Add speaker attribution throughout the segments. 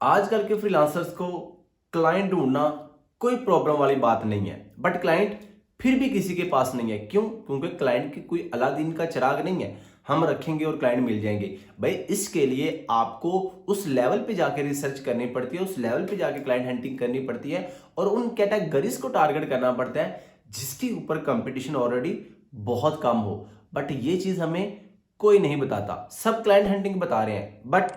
Speaker 1: आजकल के फ्रीलांसर्स को क्लाइंट ढूंढना कोई प्रॉब्लम वाली बात नहीं है, बट क्लाइंट फिर भी किसी के पास नहीं है। क्यों? क्योंकि क्लाइंट की कोई अलादीन का चिराग नहीं है, हम रखेंगे और क्लाइंट मिल जाएंगे। भाई इसके लिए आपको उस लेवल पे जाके रिसर्च करनी पड़ती है, उस लेवल पे जाके क्लाइंट हंटिंग करनी पड़ती है और उन कैटेगरीज को टारगेट करना पड़ता है जिसके ऊपर कंपटीशन ऑलरेडी बहुत कम हो। बट ये चीज हमें कोई नहीं बताता। सब क्लाइंट हंटिंग बता रहे हैं, बट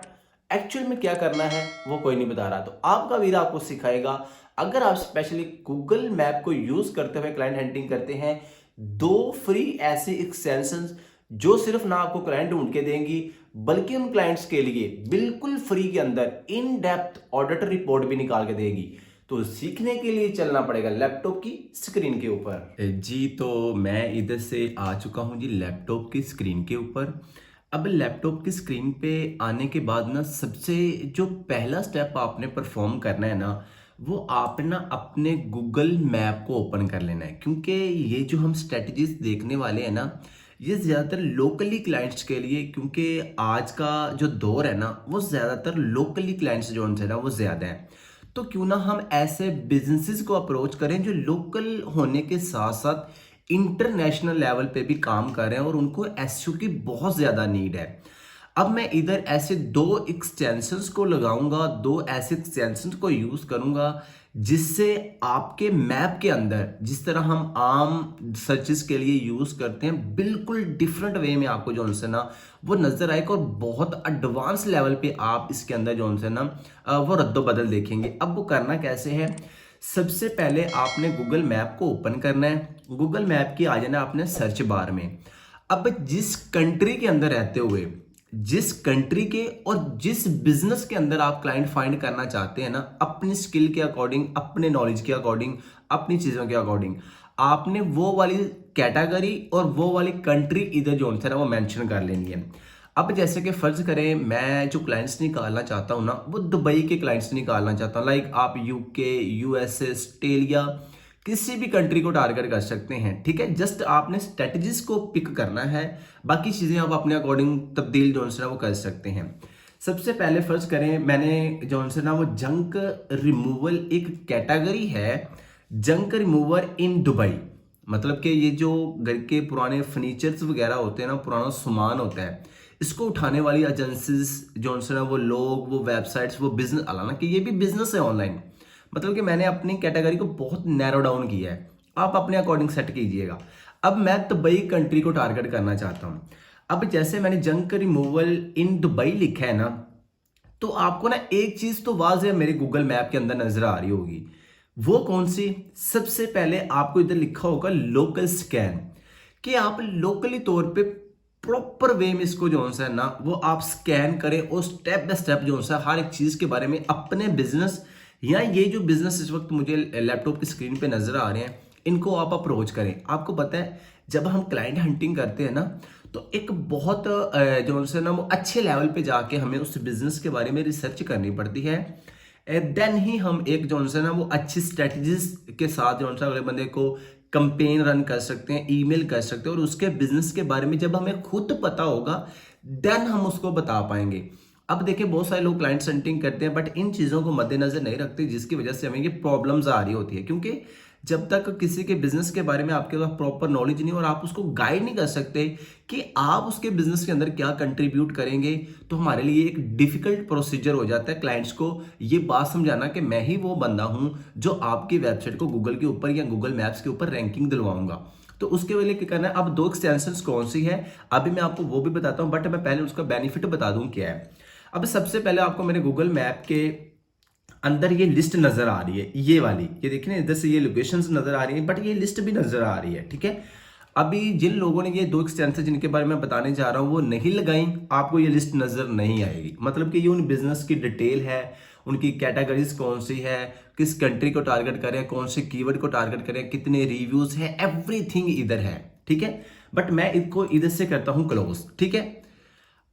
Speaker 1: एक्चुअल में क्या करना है वो कोई नहीं बता रहा। तो आपका वीर आपको सिखाएगा। अगर आप स्पेशली गूगल मैप को यूज करते हुए क्लाइंट हंटिंग करते हैं, दो फ्री ऐसी एक्सटेंशंस जो सिर्फ ना आपको क्लाइंट ढूंढ के देंगी, बल्कि उन क्लाइंट्स के लिए बिल्कुल फ्री के अंदर इन डेप्थ ऑडिट रिपोर्ट भी निकाल के देगी। तो सीखने के लिए चलना पड़ेगा लैपटॉप की स्क्रीन के ऊपर। जी, तो मैं इधर से आ चुका हूं जी लैपटॉप की स्क्रीन के ऊपर। अब लैपटॉप की स्क्रीन पे आने के बाद ना सबसे जो पहला स्टेप आपने परफॉर्म करना है ना, वो आप ना अपने गूगल मैप को ओपन कर लेना है। क्योंकि ये जो हम स्ट्रेटजीज देखने वाले हैं ना, ये ज़्यादातर लोकली क्लाइंट्स के लिए, क्योंकि आज का जो दौर है ना वो ज़्यादातर लोकली क्लाइंट्स जो उनसे ना वो ज़्यादा है। तो क्यों ना हम ऐसे बिजनेसेस को अप्रोच करें जो लोकल होने के साथ साथ इंटरनेशनल लेवल पे भी काम कर रहे हैं और उनको एसईओ की बहुत ज़्यादा नीड है। अब मैं इधर ऐसे दो एक्सटेंशंस को लगाऊंगा, दो ऐसे एक्सटेंशंस को यूज़ करूंगा जिससे आपके मैप के अंदर, जिस तरह हम आम सर्चेस के लिए यूज़ करते हैं, बिल्कुल डिफरेंट वे में आपको जो उनसे ना वो नज़र आएगा और बहुत एडवांस लेवल पे आप इसके अंदर जो उनसे ना वो रद्दो बदल देखेंगे। अब वो करना कैसे है? सबसे पहले आपने गूगल मैप को ओपन करना है। गूगल मैप की आ जाना आपने सर्च बार में। अब जिस कंट्री के अंदर रहते हुए, जिस कंट्री के और जिस बिजनेस के अंदर आप क्लाइंट फाइंड करना चाहते हैं ना, अपनी स्किल के अकॉर्डिंग, अपने नॉलेज के अकॉर्डिंग, अपनी चीज़ों के अकॉर्डिंग आपने वो वाली कैटेगरी और वो वाली कंट्री इधर जो है ना वो मेंशन कर लेनी है। अब जैसे कि फर्ज करें मैं जो क्लाइंट्स निकालना चाहता हूँ ना वो दुबई के क्लाइंट्स निकालना चाहता हूँ। लाइक आप यूके, यूएसए, ऑस्ट्रेलिया, किसी भी कंट्री को टारगेट कर सकते हैं। ठीक है, जस्ट आपने स्ट्रेटजीज को पिक करना है, बाकी चीजें आप अपने अकॉर्डिंग तब्दील जो है वो कर सकते हैं। सबसे पहले फर्ज करें मैंने जो है ना वो जंक रिमूवल एक कैटेगरी है, जंक रिमूवर इन दुबई। मतलब कि ये जो घर के पुराने फर्नीचर्स वगैरह होते हैं ना, पुराना सामान होता है, इसको उठाने वाली एजेंसीज जो है ना वो लोग, वो वेबसाइट्स, वो बिजनेस, हालांकि ये भी बिजनेस है ऑनलाइन। मतलब कि मैंने अपनी कैटेगरी को बहुत नैरो डाउन किया है, आप अपने अकॉर्डिंग सेट कीजिएगा। अब मैं दुबई कंट्री को टारगेट करना चाहता हूं। अब जैसे मैंने जंक रिमूवल इन दुबई लिखा है ना, तो आपको ना एक चीज तो वाज़ मेरे गूगल मैप के अंदर नजर आ रही होगी। वो कौन सी? सबसे पहले आपको इधर लिखा होगा लोकल स्कैन, कि आप लोकली तौर पे प्रॉपर वे में इसको जो है ना वो आप स्कैन करें और स्टेप बाय स्टेप जो है हर एक चीज के बारे में अपने बिजनेस या ये जो बिजनेस इस वक्त मुझे लैपटॉप की स्क्रीन पे नजर आ रहे हैं इनको आप अप्रोच करें। आपको पता है जब हम क्लाइंट हंटिंग करते हैं ना, तो एक बहुत जो है ना वो अच्छे लेवल पे जाके हमें उस बिजनेस के बारे में रिसर्च करनी पड़ती है। देन ही हम एक जो है ना वो अच्छी स्ट्रेटजीज के साथ जो है अगले बंदे को कंपेन रन कर सकते हैं, ईमेल कर सकते हैं, और उसके बिजनेस के बारे में जब हमें खुद पता होगा देन हम उसको बता पाएंगे। अब देखिए बहुत सारे लोग क्लाइंट हंटिंग करते हैं बट इन चीज़ों को मद्देनजर नहीं रखते, जिसकी वजह से हमें ये प्रॉब्लम्स आ रही होती है। क्योंकि जब तक किसी के बिजनेस के बारे में आपके पास प्रॉपर नॉलेज नहीं और आप उसको गाइड नहीं कर सकते कि आप उसके बिजनेस के अंदर क्या कंट्रीब्यूट करेंगे, तो हमारे लिए एक डिफिकल्ट प्रोसीजर हो जाता है क्लाइंट्स को ये बात समझाना कि मैं ही वो बंदा हूं जो आपकी वेबसाइट को गूगल के ऊपर या गूगल मैप्स के ऊपर रैंकिंग दिलवाऊंगा। तो उसके लिए क्या करना है? अब दो एक्सटेंशंस कौन सी है अभी मैं आपको वो भी बताता हूं, बट मैं पहले उसका बेनिफिट बता दूं क्या है। अब सबसे पहले आपको मेरे गूगल मैप के अंदर ये लिस्ट नजर आ रही है, ये वाली, ये देखिए ना इधर से ये लोकेशंस नजर आ रही है बट ये लिस्ट भी नजर आ रही है। ठीक है, अभी जिन लोगों ने ये दो एक्सटेंशन जिनके बारे में बताने जा रहा हूं वो नहीं लगाई, आपको ये लिस्ट नजर नहीं आएगी। मतलब कि ये उन बिजनेस की डिटेल है, उनकी कैटेगरीज कौन सी है, किस कंट्री को टारगेट करें, कौन से कीवर्ड को टारगेट करें, कितने रिव्यूज है, एवरीथिंग इधर है। ठीक है, बट मैं इसको इधर से करता हूं क्लोज। ठीक है,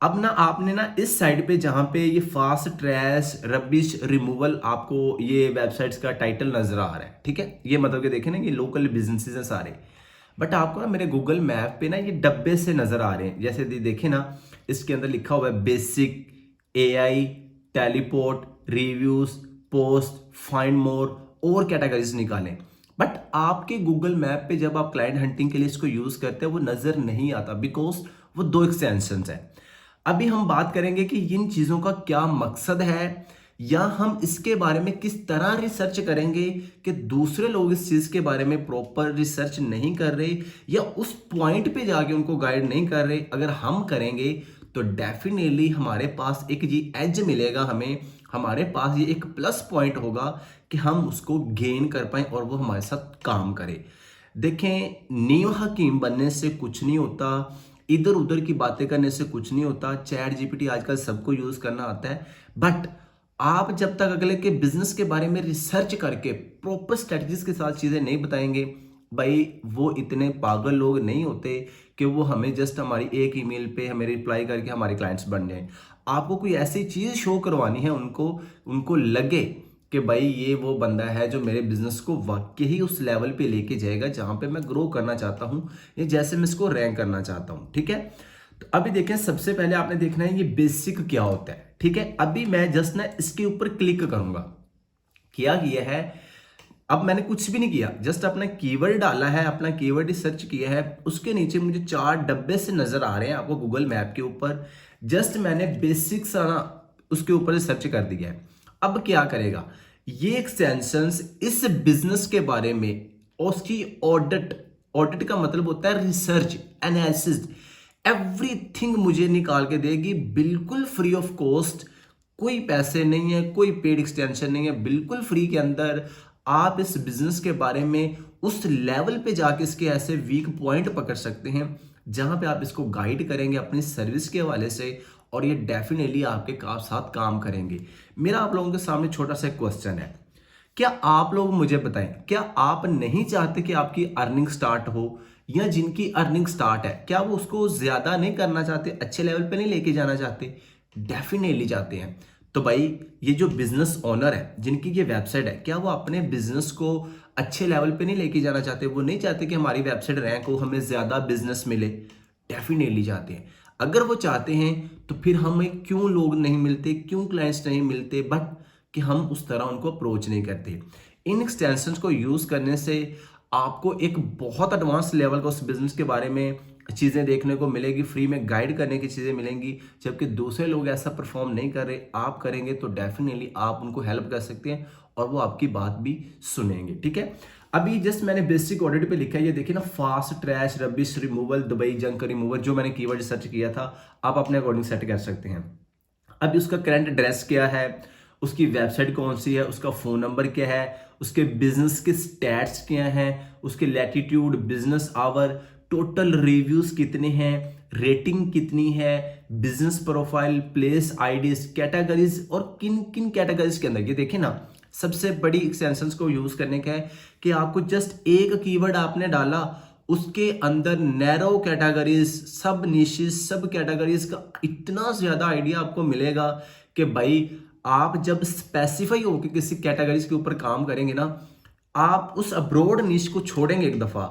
Speaker 1: अब ना आपने ना इस साइड पे जहां पे ये फास्ट ट्रैश रबिश रिमूवल आपको ये वेबसाइट्स का टाइटल नजर आ रहा है, ठीक है, ये मतलब कि देखें ना ये लोकल बिजनेसेस हैं सारे, बट आपको ना मेरे गूगल मैप पे ना ये डब्बे से नजर आ रहे हैं। जैसे देखें ना इसके अंदर लिखा हुआ है basic, AI, teleport, reviews, post, find more और कैटेगरीज निकालें। बट आपके गूगल मैप पे जब आप क्लाइंट हंटिंग के लिए इसको यूज करते हैं वो नजर नहीं आता, बिकॉज वो दो एक्सटेंशंस है। अभी हम बात करेंगे कि इन चीजों का क्या मकसद है, या हम इसके बारे में किस तरह रिसर्च करेंगे कि दूसरे लोग इस चीज के बारे में प्रॉपर रिसर्च नहीं कर रहे या उस पॉइंट पे जाके उनको गाइड नहीं कर रहे। अगर हम करेंगे तो डेफिनेटली हमारे पास एक जी एज मिलेगा, हमें हमारे पास ये एक प्लस पॉइंट होगा कि हम उसको गेन कर पाए और वो हमारे साथ काम करे। देखें, नीम हकीम बनने से कुछ नहीं होता, इधर उधर की बातें करने से कुछ नहीं होता। चैट जीपीटी आजकल सबको यूज करना आता है, बट आप जब तक अगले के बिजनेस के बारे में रिसर्च करके प्रॉपर स्ट्रेटजीज के साथ चीजें नहीं बताएंगे, भाई वो इतने पागल लोग नहीं होते कि वो हमें जस्ट हमारी एक ईमेल पे हमें रिप्लाई करके हमारे क्लाइंट्स बन जाएं। आपको कोई ऐसी चीज शो करवानी है, उनको लगे कि भाई ये वो बंदा है जो मेरे बिजनेस को वाकई ही उस लेवल पे लेके जाएगा जहां पे मैं ग्रो करना चाहता हूं या जैसे मैं इसको रैंक करना चाहता हूं। ठीक है, तो अभी देखें, सबसे पहले आपने देखना है ये बेसिक क्या होता है। ठीक है, अभी मैं जस्ट ना इसके ऊपर क्लिक करूंगा। क्या किया है, अब मैंने कुछ भी नहीं किया, जस्ट अपना कीवर्ड डाला है, अपना कीवर्ड सर्च किया है। उसके नीचे मुझे 4 डब्बे से नजर आ रहे हैं आपको गूगल मैप के ऊपर। जस्ट मैंने बेसिक सारा उसके ऊपर सर्च कर दिया है। अब क्या करेगा ये एक्सटेंशंस इस बिजनेस के बारे में, उसकी ऑडिट का मतलब होता है रिसर्च, एनालिसिस, एवरीथिंग मुझे निकाल के देगी बिल्कुल फ्री ऑफ कॉस्ट। कोई पैसे नहीं है, कोई पेड एक्सटेंशन नहीं है, बिल्कुल फ्री के अंदर आप इस बिजनेस के बारे में उस लेवल पे जाके इसके ऐसे वीक पॉइंट पकड़ सकते हैं जहां पे आप इसको गाइड करेंगे अपनी सर्विस के हवाले से, और ये डेफिनेटली आपके साथ काम करेंगे। मेरा आप लोगों के सामने छोटा सा क्वेश्चन है, क्या आप लोग मुझे बताएं, क्या आप नहीं चाहते कि आपकी अर्निंग स्टार्ट हो, या जिनकी अर्निंग स्टार्ट है क्या वो उसको ज्यादा नहीं करना चाहते, अच्छे लेवल पे नहीं लेके जाना चाहते? डेफिनेटली चाहते हैं। तो भाई ये जो बिजनेस ओनर है जिनकी ये वेबसाइट है, क्या वो अपने बिजनेस को अच्छे लेवल पे नहीं लेके जाना चाहते? वो नहीं चाहते कि हमारी वेबसाइट रैंक हो, हमें ज्यादा बिजनेस मिले? डेफिनेटली चाहते हैं। अगर वो चाहते हैं तो फिर हमें क्यों लोग नहीं मिलते, क्यों क्लाइंट्स नहीं मिलते, बट कि हम उस तरह उनको अप्रोच नहीं करते। इन एक्सटेंशंस को यूज करने से आपको एक बहुत एडवांस लेवल का उस बिजनेस के बारे में चीजें देखने को मिलेगी, फ्री में गाइड करने की चीजें मिलेंगी। जबकि दूसरे लोग ऐसा परफॉर्म नहीं कर रहे, आप करेंगे तो डेफिनेटली आप उनको हेल्प कर सकते हैं और वो आपकी बात भी सुनेंगे। ठीक है, अभी जस्ट मैंने बेसिक ऑडिट पे लिखा है, ये देखिए ना, fast trash rubbish removal Dubai junk removal, जो मैंने कीवर्ड सर्च किया था आप अपने अकॉर्डिंग सेट कर सकते हैं। अभी उसका करंट एड्रेस क्या है, उसकी वेबसाइट कौन सी है, उसका फोन नंबर क्या है, उसके बिजनेस के स्टैट्स क्या हैं, उसके latitude, business hour, total reviews कितने हैं, रेटिंग कितनी है, business profile, place IDs, categories, और किन किन कैटेगरीज के अंदर। ये देखिए ना, सबसे बड़ी एक्सटेंशंस को यूज करने का है कि आपको जस्ट एक कीवर्ड आपने डाला, उसके अंदर नैरो कैटेगरीज, सब निशेस, सब कैटेगरीज का इतना ज्यादा आइडिया आपको मिलेगा कि भाई आप जब स्पेसिफाई होकर किसी कैटेगरीज के ऊपर काम करेंगे ना, आप उस अब्रोड निश को छोड़ेंगे एक दफा,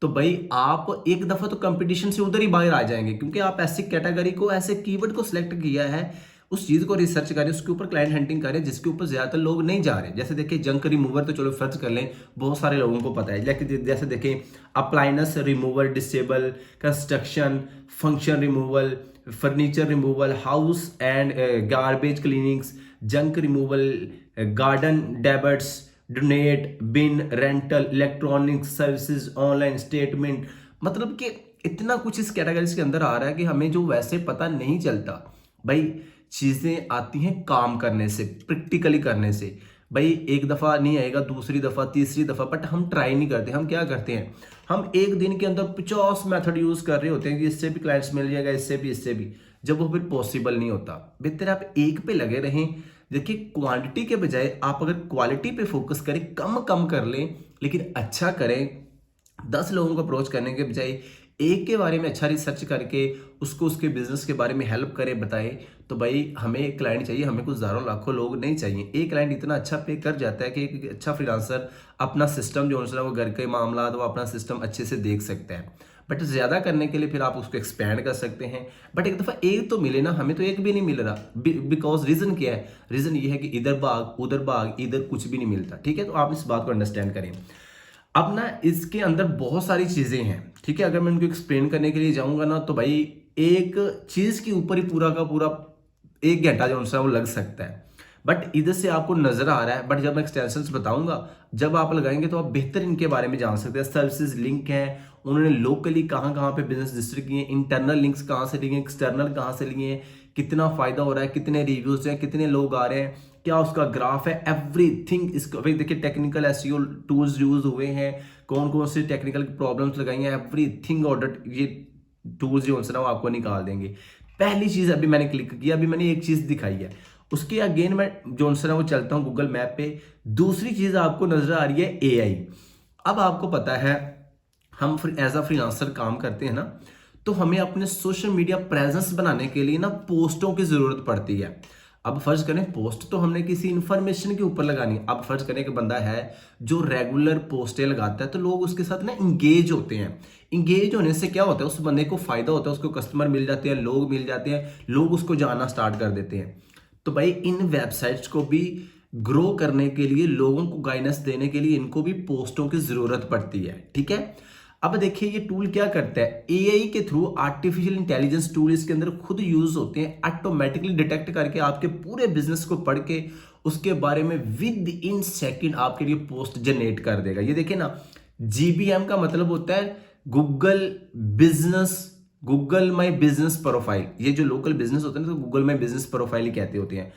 Speaker 1: तो भाई आप एक दफा तो कंपटीशन से उधर ही बाहर आ जाएंगे, क्योंकि आप ऐसी कैटेगरी को, ऐसे कीवर्ड को सिलेक्ट किया है, उस चीज को रिसर्च करें, उसके ऊपर क्लाइंट हंटिंग करें जिसके ऊपर ज्यादातर लोग नहीं जा रहे। जैसे देखिए जंक रिमूवर, तो चलो सर्च कर लें, बहुत सारे लोगों को पता है। लेकिन जैसे देखें appliance remover, disable, construction, function removal, furniture removal, house and garbage cleanings, junk removal, garden debts, donate, bin, rental, electronics services, online statement. मतलब कि इतना कुछ इस कैटेगरीज के अंदर आ रहा है कि हमें जो वैसे पता नहीं चलता। भाई चीजें आती हैं काम करने से, प्रैक्टिकली करने से। भाई एक दफा नहीं आएगा, दूसरी दफा, तीसरी दफा, बट हम ट्राई नहीं करते। हम क्या करते हैं, हम एक दिन के अंदर 50 मेथड यूज कर रहे होते हैं कि इससे भी क्लाइंट्स मिल जाएगा, इससे भी, इससे भी, जब वो फिर पॉसिबल नहीं होता। बेहतर आप एक पे लगे रहें। देखिए क्वांटिटी के बजाय आप अगर क्वालिटी पे फोकस करें, कम कम कर लें लेकिन अच्छा करें। 10 लोगों को अप्रोच करने के बजाय एक के बारे में अच्छा रिसर्च करके उसको उसके बिजनेस के बारे में हेल्प करे, बताए, तो भाई हमें एक क्लाइंट चाहिए, हमें कुछ हजारों लाखों लोग नहीं चाहिए। एक क्लाइंट इतना अच्छा पे कर जाता है कि एक अच्छा फ्रीलांसर अपना सिस्टम जो है वो घर के मामला वो अपना सिस्टम अच्छे से देख सकता है। बट ज़्यादा करने के लिए फिर आप उसको एक्सपेंड कर सकते हैं। बट एक दफ़ा एक तो मिले ना, हमें तो एक भी नहीं मिल रहा, बिकॉज रीज़न क्या है? रीज़न ये है कि इधर भाग उधर भाग, इधर कुछ भी नहीं मिलता। ठीक है, तो आप इस बात को अंडरस्टैंड करें। अब ना इसके अंदर बहुत सारी चीज़ें हैं, ठीक है, अगर मैं उनको एक्सप्लेन करने के लिए जाऊंगा ना तो भाई एक चीज़ के ऊपर ही पूरा का पूरा 1 घंटा जो है वो लग सकता है। बट इधर से आपको नजर आ रहा है, बट जब मैं एक्सटेंशंस बताऊंगा, जब आप लगाएंगे तो आप बेहतर इनके बारे में जान सकते हैं। सर्विसेज लिंक है, उन्होंने लोकली कहाँ कहाँ पे बिजनेस रजिस्टर किए, इंटरनल लिंक्स कहाँ से लिए, एक्सटर्नल कहाँ से लिए, कितना फायदा हो रहा है, कितने रिव्यूज हैं, कितने लोग आ रहे हैं, क्या उसका ग्राफ है, एवरीथिंग। इसको भाई देखिए टेक्निकल एसईओ टूल्स यूज हुए हैं, कौन कौन से टेक्निकल प्रॉब्लम्स लगाई हैं, एवरीथिंग ऑर्डर ये टूल्स जो है ना वो आपको निकाल देंगे। पहली चीज अभी मैंने क्लिक किया, अभी मैंने एक चीज दिखाई है, उसके अगेन मैं जो है वो चलता हूं गूगल मैप पे। दूसरी चीज आपको नजर आ रही है एआई। अब आपको पता है हम एज अ फ्रीलांसर काम करते हैं ना, तो हमें अपने सोशल मीडिया प्रेजेंस बनाने के लिए ना पोस्टों की जरूरत पड़ती है। अब फर्ज करें पोस्ट तो हमने किसी इंफॉर्मेशन के ऊपर लगानी। अब फर्ज करें कि बंदा है जो रेगुलर पोस्टें लगाता है, तो लोग उसके साथ ना इंगेज होते हैं। इंगेज होने से क्या होता है, उस बंदे को फायदा होता है, उसको कस्टमर मिल जाते हैं, लोग मिल जाते हैं, लोग उसको जानना स्टार्ट कर देते हैं। तो भाई इन वेबसाइट्स को भी ग्रो करने के लिए, लोगों को गाइडेंस देने के लिए इनको भी पोस्टों की जरूरत पड़ती है। ठीक है, अब देखिए ये टूल क्या करता है, एआई के थ्रू आर्टिफिशियल इंटेलिजेंस टूल इसके अंदर खुद यूज होते हैं, ऑटोमेटिकली डिटेक्ट करके आपके पूरे बिजनेस को पढ़ के उसके बारे में विद इन सेकंड आपके लिए पोस्ट जनरेट कर देगा। ये देखिए ना, जीबीएम का मतलब होता है Google business, Google my business profile. ये जो लोकल बिजनेस होते हैं ना, तो गूगल माई बिजनेस प्रोफाइल ही कहते होते हैं।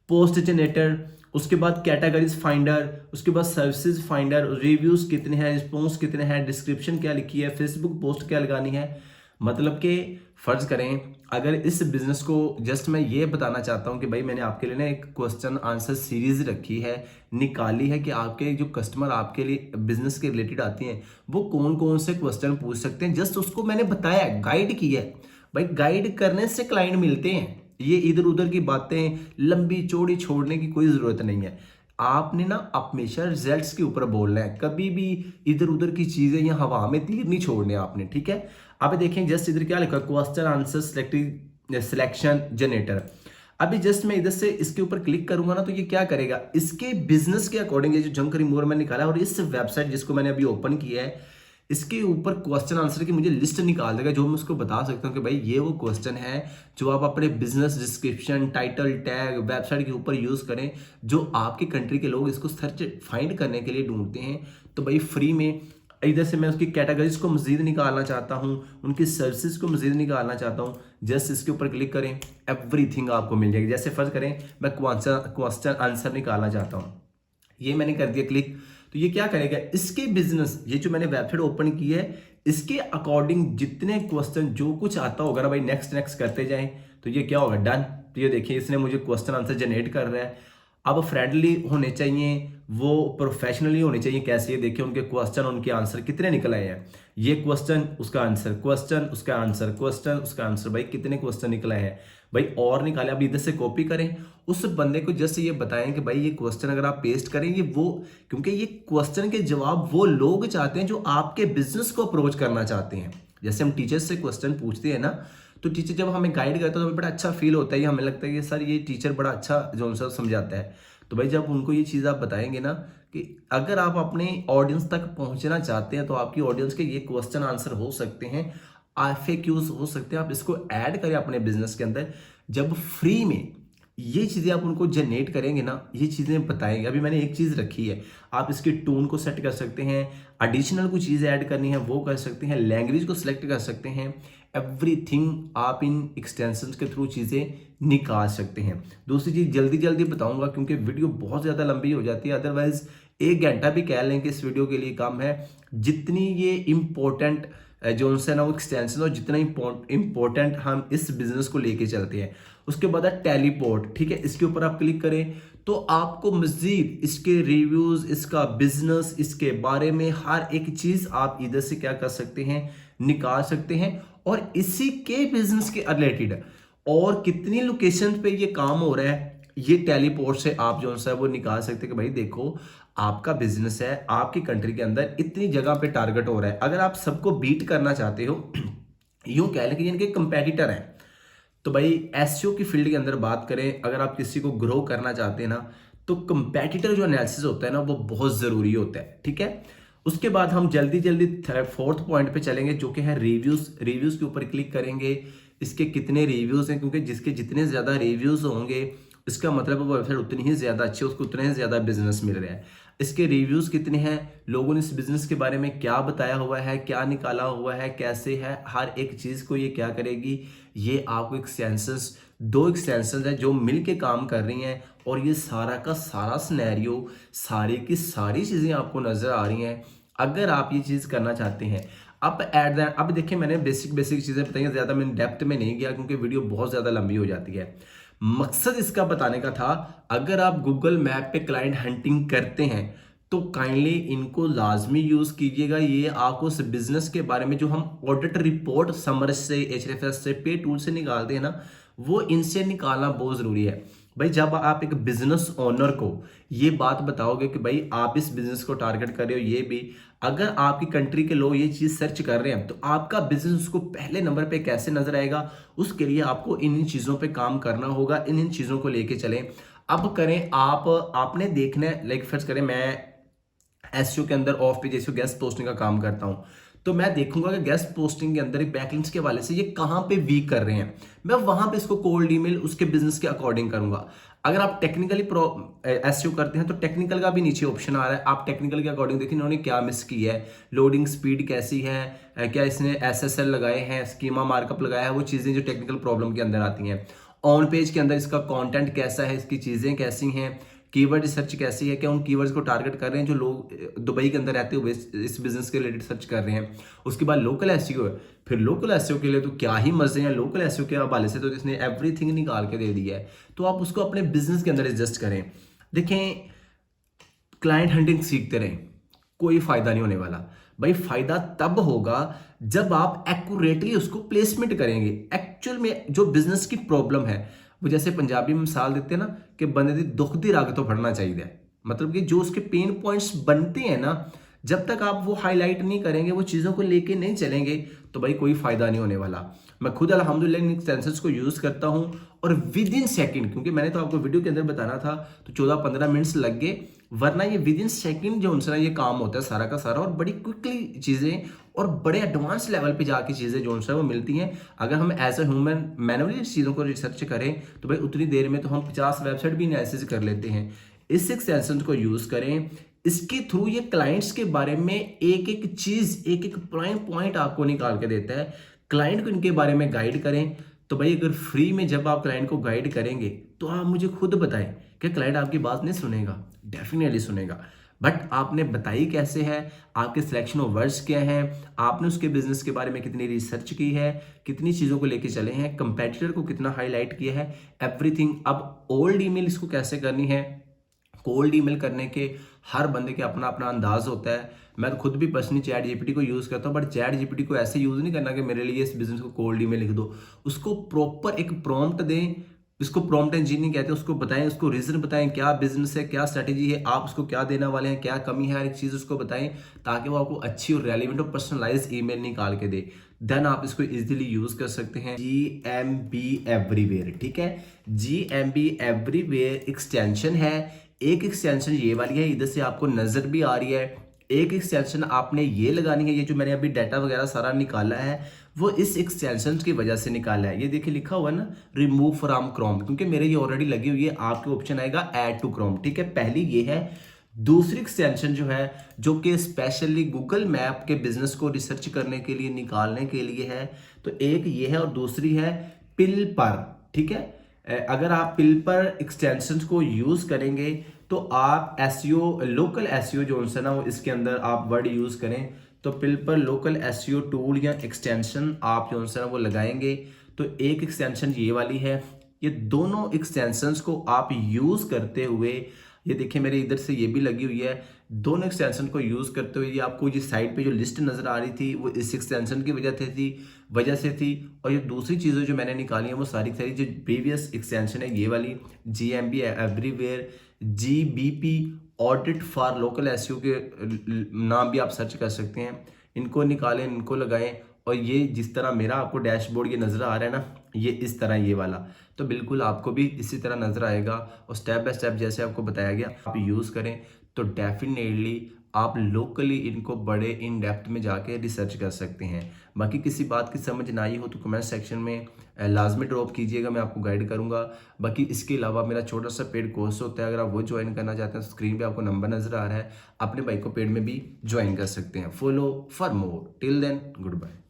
Speaker 1: पोस्ट जनरेटर, उसके बाद कैटेगरीज फाइंडर, उसके बाद सर्विसेज फाइंडर, रिव्यूज कितने हैं, रिस्पॉन्स कितने हैं, डिस्क्रिप्शन क्या लिखी है, फेसबुक पोस्ट क्या लगानी है। मतलब कि फर्ज करें अगर इस बिजनेस को जस्ट मैं ये बताना चाहता हूं कि भाई मैंने आपके लिए ना एक क्वेश्चन आंसर सीरीज रखी है, निकाली है कि आपके जो कस्टमर आपके लिए बिजनेस के रिलेटेड आते हैं वो कौन कौन से क्वेश्चन पूछ सकते हैं, जस्ट उसको मैंने बताया, गाइड किया है। भाई गाइड करने से क्लाइंट मिलते हैं, ये इधर उधर की बातें लंबी चौड़ी छोड़ने की कोई जरूरत नहीं है। आपने ना हमेशा रिजल्ट्स के ऊपर बोलना है, कभी भी इधर उधर की चीजें या हवा में तीर नहीं छोड़ने आपने। ठीक है, अब देखें जस्ट इधर क्या लिखा, क्वेश्चन आंसर सिलेक्शन जनरेटर। अभी जस्ट मैं इधर से इसके ऊपर क्लिक करूंगा ना तो ये क्या करेगा, इसके बिजनेस के अकॉर्डिंग ये जो जंकरी मोर मैंने निकाला और इस वेबसाइट जिसको मैंने अभी ओपन किया है इसके ऊपर क्वेश्चन आंसर की मुझे लिस्ट निकाल देगा, जो मैं उसको बता सकता हूँ कि भाई ये वो क्वेश्चन है जो आप अपने business description, title, tag, website के ऊपर यूज करें, जो आपकी कंट्री के लोग इसको सर्च फाइंड करने के लिए ढूंढते हैं। तो भाई फ्री में इधर से मैं उसकी कैटेगरीज को मजीद निकालना चाहता हूँ, उनकी सर्विसेज को मजीद निकालना चाहता हूँ, जस्ट इसके ऊपर क्लिक करें, एवरीथिंग आपको मिल जाएगी। जैसे फर्ज करें मैं क्वेश्चन आंसर निकालना चाहता हूँ, ये मैंने कर दिया क्लिक, तो ये क्या करेगा, इसके बिजनेस, ये जो मैंने वेबसाइट ओपन की है इसके अकॉर्डिंग जितने क्वेश्चन जो कुछ आता होगा ना भाई नेक्स्ट नेक्स्ट करते जाएं, तो ये क्या होगा, डन। तो ये देखिए इसने मुझे क्वेश्चन आंसर जनरेट कर रहा है। अब फ्रेंडली होने चाहिए, वो प्रोफेशनली होने चाहिए। कैसे, ये देखिए उनके क्वेश्चन उनके आंसर कितने निकल आए हैं, ये क्वेश्चन उसका आंसर, क्वेश्चन उसका आंसर, क्वेश्चन उसका आंसर, भाई कितने क्वेश्चन निकले हैं भाई, और निकाले। अब इधर से कॉपी करें, उस बंदे को जस्ट ये बताएं कि भाई ये क्वेश्चन अगर आप पेस्ट करें ये वो, क्योंकि ये क्वेश्चन के जवाब वो लोग चाहते हैं जो आपके बिजनेस को अप्रोच करना चाहते हैं। जैसे हम टीचर्स से क्वेश्चन पूछते हैं ना, तो टीचर जब हमें गाइड करता है तो हमें बड़ा अच्छा फील होता है, हमें लगता है कि सर ये टीचर बड़ा अच्छा जो सर समझाता है। तो भाई जब उनको ये चीज़ आप बताएंगे ना कि अगर आप अपने ऑडियंस तक पहुंचना चाहते हैं तो आपकी ऑडियंस के ये क्वेश्चन आंसर हो सकते हैं, FAQs हो सकते हैं, आप इसको ऐड करें अपने बिजनेस के अंदर। जब फ्री में ये चीज़ें आप उनको जनरेट करेंगे ना, ये चीज़ें बताएंगे। अभी मैंने एक चीज़ रखी है, आप इसके टोन को सेट कर सकते हैं, एडिशनल कुछ चीज़ें ऐड करनी है वो कर सकते हैं, लैंग्वेज को सिलेक्ट कर सकते हैं, एवरीथिंग आप इन एक्सटेंशंस के थ्रू चीज़ें निकाल सकते हैं। दूसरी चीज़ जल्दी जल्दी बताऊंगा क्योंकि वीडियो बहुत ज़्यादा लंबी हो जाती है, अदरवाइज 1 घंटा भी कह लें कि इस वीडियो के लिए कम है। जितनी ये इम्पोर्टेंट जो उनसे ना वो एक्सटेंशन और जितना इम्पोर्टेंट हम इस बिजनेस को लेके चलते हैं। उसके बाद है टेलीपोर्ट, ठीक है, इसके ऊपर आप क्लिक करें तो आपको मजीद इसके रिव्यूज, इसका बिजनेस, इसके बारे में हर एक चीज आप इधर से क्या कर सकते हैं, निकाल सकते हैं। और इसी के बिजनेस के रिलेटेड और कितनी लोकेशन पे ये काम हो रहा है, ये टेलीपोर्ट से आप जो है वो निकाल सकते हैं कि भाई देखो आपका बिजनेस है, आपकी कंट्री के अंदर इतनी जगह पे टारगेट हो रहा है। अगर आप सबको बीट करना चाहते हो, यूं कह लें कि जिनके कंपेटिटर हैं, तो भाई एसईओ की फील्ड के अंदर बात करें, अगर आप किसी को ग्रो करना चाहते हैं ना, तो कंपेटिटर जो एनालिसिस होता है ना वो बहुत ज़रूरी होता है, ठीक है। उसके बाद हम जल्दी जल्दी फोर्थ पॉइंट पे चलेंगे, जो कि है रिव्यूज़। रिव्यूज़ के ऊपर क्लिक करेंगे, इसके कितने रिव्यूज़ हैं, क्योंकि जिसके जितने ज़्यादा रिव्यूज़ होंगे इसका मतलब वो वेबसाइट उतनी ही ज़्यादा अच्छी है, उसको उतना ही ज़्यादा बिजनेस मिल रहा है। इसके रिव्यूज़ कितने हैं, लोगों ने इस बिज़नेस के बारे में क्या बताया हुआ है, क्या निकाला हुआ है, कैसे है, हर एक चीज़ को ये क्या करेगी, ये आपको एक्सटेंशंस, 2 एक्सटेंशंस है जो मिल के काम कर रही हैं, और ये सारा का सारा सिनेरियो, सारी की सारी चीज़ें आपको नज़र आ रही हैं। अगर आप ये चीज़ करना चाहते हैं, अब देखिए मैंने बेसिक बेसिक चीज़ें बताई हैं, ज़्यादा मैंने डेप्थ में नहीं गया क्योंकि वीडियो बहुत ज़्यादा लंबी हो जाती है। मकसद इसका बताने का था, अगर आप गूगल मैप पे क्लाइंट हंटिंग करते हैं तो काइंडली इनको लाजमी यूज़ कीजिएगा। ये आपको उस बिजनेस के बारे में जो हम ऑडिट रिपोर्ट समरस से, एचआरएफएस से, पे टूल से निकालते हैं ना, वो इनसे निकालना बहुत ज़रूरी है। भाई जब आप एक बिजनेस ओनर को ये बात बताओगे कि भाई आप इस बिजनेस को टारगेट कर रहे हो, ये भी अगर आपकी कंट्री के लोग ये चीज़ सर्च कर रहे हैं, तो आपका बिजनेस उसको पहले नंबर पे कैसे नजर आएगा, उसके लिए आपको इन चीज़ों पे काम करना होगा। इन चीज़ों को लेके चलें। अब करें आपने देखना है, लाइक फर्स्ट करें, मैं एसईओ के अंदर of page SEO guest posting का काम करता हूं, तो मैं देखूंगा कि गेस्ट पोस्टिंग के अंदर बैकलिंक्स के वाले से ये कहां पे वीक कर रहे हैं, मैं वहां पे इसको कोल्ड ईमेल उसके बिजनेस के अकॉर्डिंग करूंगा। अगर आप टेक्निकली एसईओ करते हैं तो टेक्निकल का भी नीचे ऑप्शन आ रहा है, आप टेक्निकल के अकॉर्डिंग देखिए इन्होंने क्या मिस की है, लोडिंग स्पीड कैसी है, क्या इसने एसएसएल लगाए हैं, स्कीमा मार्कअप लगाया है, वो चीजें जो टेक्निकल प्रॉब्लम के अंदर आती हैं। ऑन पेज के अंदर इसका कंटेंट कैसा है, इसकी चीजें कैसी हैं, कीवर्ड रिसर्च कैसी है, क्या उन कीवर्ड्स को टारगेट कर रहे हैं जो लोग दुबई के अंदर रहते हुए इस बिजनेस के रिलेटेड सर्च कर रहे हैं। उसके बाद लोकल एसईओ है, फिर लोकल एसईओ के लिए तो क्या ही मजे हैं, लोकल एसईओ के हवाले से तो इसने एवरीथिंग निकाल के दे दिया है। तो आप उसको अपने बिजनेस के अंदर एडजस्ट करें। देखें, क्लाइंट हंटिंग सीखते रहें, कोई फायदा नहीं होने वाला। भाई फायदा तब होगा जब आप एक्यूरेटली उसको प्लेसमेंट करेंगे। एक्चुअल में जो बिजनेस की प्रॉब्लम है, वो जैसे पंजाबी में मिसाल देते हैं ना कि बंदे दी दुख दी रग तो फड़ना चाहिए, मतलब कि जो उसके पेन पॉइंट्स बनते हैं ना, जब तक आप वो हाईलाइट नहीं करेंगे, वो चीज़ों को लेके नहीं चलेंगे, तो भाई कोई फायदा नहीं होने वाला। मैं खुद अल्हम्दुलिल्लाह इन एक्सटेंशंस को यूज़ करता हूँ, और विद इन सेकेंड, क्योंकि मैंने तो आपको वीडियो के अंदर बताना था तो 14-15 मिनट्स लग गए, वरना ये विद इन सेकेंड जो उनसे ये काम होता है सारा का सारा, और बड़ी क्विकली चीज़ें और बड़े एडवांस लेवल पे जाके चीज़ें जो उनसे वो मिलती हैं। अगर हम एज ए ह्यूमन मैनुअली इस चीज़ों को रिसर्च करें तो भाई उतनी देर में तो हम 50 वेबसाइट भी एनालिसिस कर लेते हैं। इस एक्सटेंशन को यूज़ करें, इसके थ्रू ये क्लाइंट्स के बारे में एक एक चीज़, एक एक पॉइंट आपको निकाल के देता है। क्लाइंट को इनके बारे में गाइड करें। तो भाई अगर फ्री में जब आप क्लाइंट को गाइड करेंगे तो आप मुझे खुद बताएं कि क्लाइंट आपकी बात नहीं सुनेगा, डेफिनेटली सुनेगा, बट आपने बताई कैसे है, आपके सिलेक्शन ऑफ वर्ड्स क्या है, आपने उसके बिजनेस के बारे में कितनी रिसर्च की है, कितनी चीज़ों को लेके चले हैं, कंपेटिटर को कितना हाईलाइट किया है, एवरीथिंग। अब ओल्ड ईमेल इसको कैसे करनी है, कोल्ड ईमेल करने के हर बंदे के अपना अपना अंदाज होता है। मैं तो खुद भी पर्सनली चैट जीपीटी को यूज़ करता हूँ, बट चैट जीपीटी को ऐसे यूज़ नहीं करना कि मेरे लिए इस बिजनेस को कोल्ड ईमेल लिख दो। उसको प्रॉपर एक प्रॉम्प्ट दें, इसको प्रॉम्प्ट इंजीनियरिंग कहते हैं, उसको बताएं, उसको रीजन बताएं, क्या बिजनेस है, क्या स्ट्रेटेजी है, आप उसको क्या देने वाले हैं, क्या कमी है, हर एक चीज़ उसको बताएं, ताकि वो आपको अच्छी और रेलिवेंट और पर्सनलाइज ईमेल निकाल के दे। देन आप इसको इजीली यूज कर सकते हैं। GMB एवरीवेयर, ठीक है, GMB एवरीवेयर एक्सटेंशन है। एक एक्सटेंशन ये वाली है, इधर से आपको नजर भी आ रही है। एक एक्सटेंशन आपने ये लगानी है, ये जो मैंने अभी डाटा वगैरह सारा निकाला है वो इस एक्सटेंशन की वजह से निकाला है। ये देखिए लिखा हुआ है ना, रिमूव फ्रॉम क्रोम, क्योंकि मेरे ये ऑलरेडी लगी हुई है। आपके ऑप्शन आएगा ऐड टू क्रोम, ठीक है। पहली ये है। दूसरी एक्सटेंशन जो है, जो कि स्पेशली गूगल मैप के बिजनेस को रिसर्च करने के लिए निकालने के लिए है, तो एक ये है और दूसरी है पिल पर, ठीक है। अगर आप पिल पर एक्सटेंशन को यूज करेंगे तो आप एसईओ, लोकल एसईओ जो है ना, वो इसके अंदर आप वर्ड यूज करें तो पिल पर लोकल एसईओ टूल या एक्सटेंशन आप जो है ना वो लगाएंगे। तो एक एक्सटेंशन ये वाली है। ये दोनों एक्सटेंशंस को आप यूज करते हुए ये देखिए मेरे इधर से ये भी लगी हुई है। दोनों एक्सटेंशन को यूज़ करते हुए ये आपको ये साइड पे जो लिस्ट नज़र आ रही थी वो इस एक्सटेंशन की वजह से थी। और ये दूसरी चीज़ें जो मैंने निकाली हैं वो सारी जो प्रीवियस एक्सटेंशन है ये वाली GMB everywhere, GBP audit for local SEO के नाम भी आप सर्च कर सकते हैं। इनको निकालें, इनको लगाएं। और ये जिस तरह मेरा आपको डैशबोर्ड ये नज़र आ रहा है ना, ये इस तरह ये वाला, तो बिल्कुल आपको भी इसी तरह नज़र आएगा। और स्टेप बाय स्टेप जैसे आपको बताया गया आप यूज़ करें तो डेफिनेटली आप लोकली इनको बड़े इन डेप्थ में जाके रिसर्च कर सकते हैं। बाकी किसी बात की समझ ना आई हो तो कमेंट सेक्शन में लाजमी ड्रॉप कीजिएगा, मैं आपको गाइड करूंगा। बाकी इसके अलावा मेरा छोटा सा पेड कोर्स होता है, अगर आप वो ज्वाइन करना चाहते हैं तो स्क्रीन पे आपको नंबर नज़र आ रहा है, अपने भाई को पेड में भी ज्वाइन कर सकते हैं। Follow for more. Till then good bye.